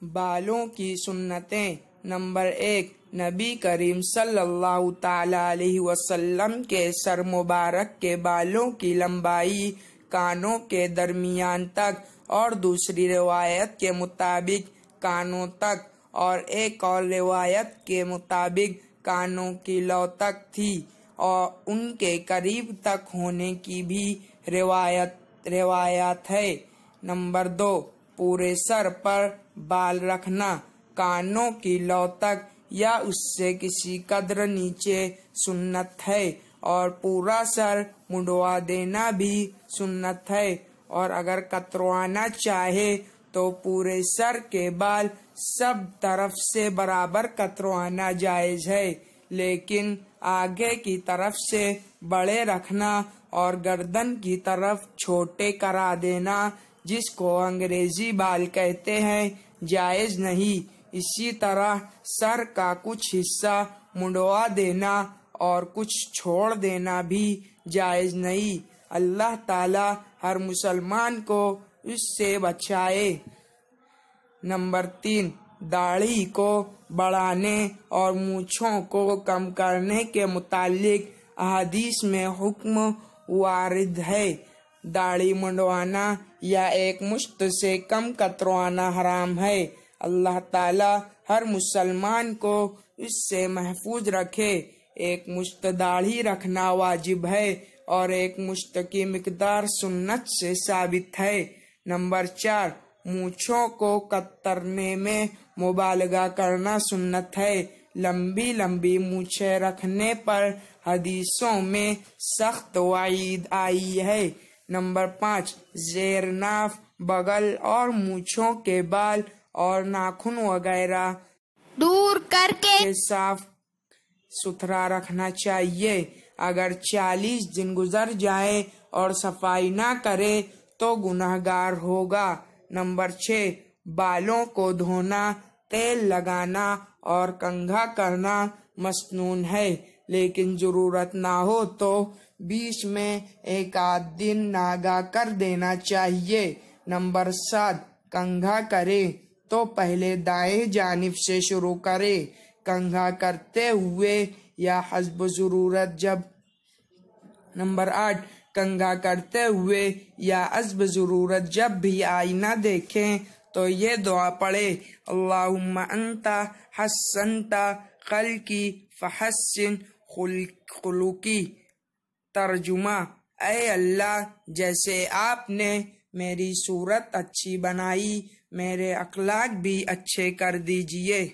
بالوں کی سنتیں۔ نمبر 1، نبی کریم صلی اللہ تعالی علیہ وسلم کے سر مبارک کے بالوں کی لمبائی کانوں کے درمیان تک اور دوسری روایت کے مطابق کانوں تک اور ایک اور روایت کے مطابق کانوں کی لو تک تھی اور ان کے قریب تک ہونے کی بھی روایات ہے۔ نمبر 2، پورے سر پر بال رکھنا کانوں کی لو تک یا اس سے کسی قدر نیچے سنت ہے، اور پورا سر منڈوا دینا بھی سنت ہے، اور اگر کتروانا چاہے تو پورے سر کے بال سب طرف سے برابر کتروانا جائز ہے، لیکن آگے کی طرف سے بڑے رکھنا اور گردن کی طرف چھوٹے کرا دینا، جس کو انگریزی بال کہتے ہیں، جائز نہیں۔ اسی طرح سر کا کچھ حصہ منڈوا دینا اور کچھ چھوڑ دینا بھی جائز نہیں۔ اللہ تعالی ہر مسلمان کو اس سے بچائے۔ نمبر 3، داڑھی کو بڑھانے اور مونچھوں کو کم کرنے کے متعلق احادیث میں حکم وارد ہے۔ داڑھی منڈوانا یا ایک مشت سے کم کتروانا حرام ہے۔ اللہ تعالی ہر مسلمان کو اس سے محفوظ رکھے۔ ایک مشت داڑھی رکھنا واجب ہے اور ایک مشت کی مقدار سنت سے ثابت ہے۔ نمبر 4، مونچھوں کو کترنے میں مبالغہ کرنا سنت ہے۔ لمبی لمبی مونچھیں رکھنے پر حدیثوں میں سخت وعید آئی ہے۔ نمبر 5، زیر ناف، بغل اور مونچھوں کے بال اور ناخن وغیرہ دور کر کے صاف ستھرا رکھنا چاہیے۔ اگر 40 دن گزر جائیں اور صفائی نہ کرے تو گنہگار ہوگا۔ نمبر 6، بالوں کو دھونا، تیل لگانا اور کنگھا کرنا مسنون ہے، لیکن ضرورت نہ ہو تو بیچ میں ایک آدھ دن ناگا کر دینا چاہیے۔ نمبر 7، کنگھا کرے تو پہلے دائیں جانب سے شروع کرے۔ کنگھا کرتے ہوئے یا حسب ضرورت نمبر 8، کنگھا کرتے ہوئے یا حسب ضرورت جب بھی آئینہ دیکھیں تو یہ دعا پڑھے، اللہم انت حسنت خلقی فحسن خلقی۔ ترجمہ، اے اللہ، جیسے آپ نے میری صورت اچھی بنائی، میرے اخلاق بھی اچھے کر دیجئے۔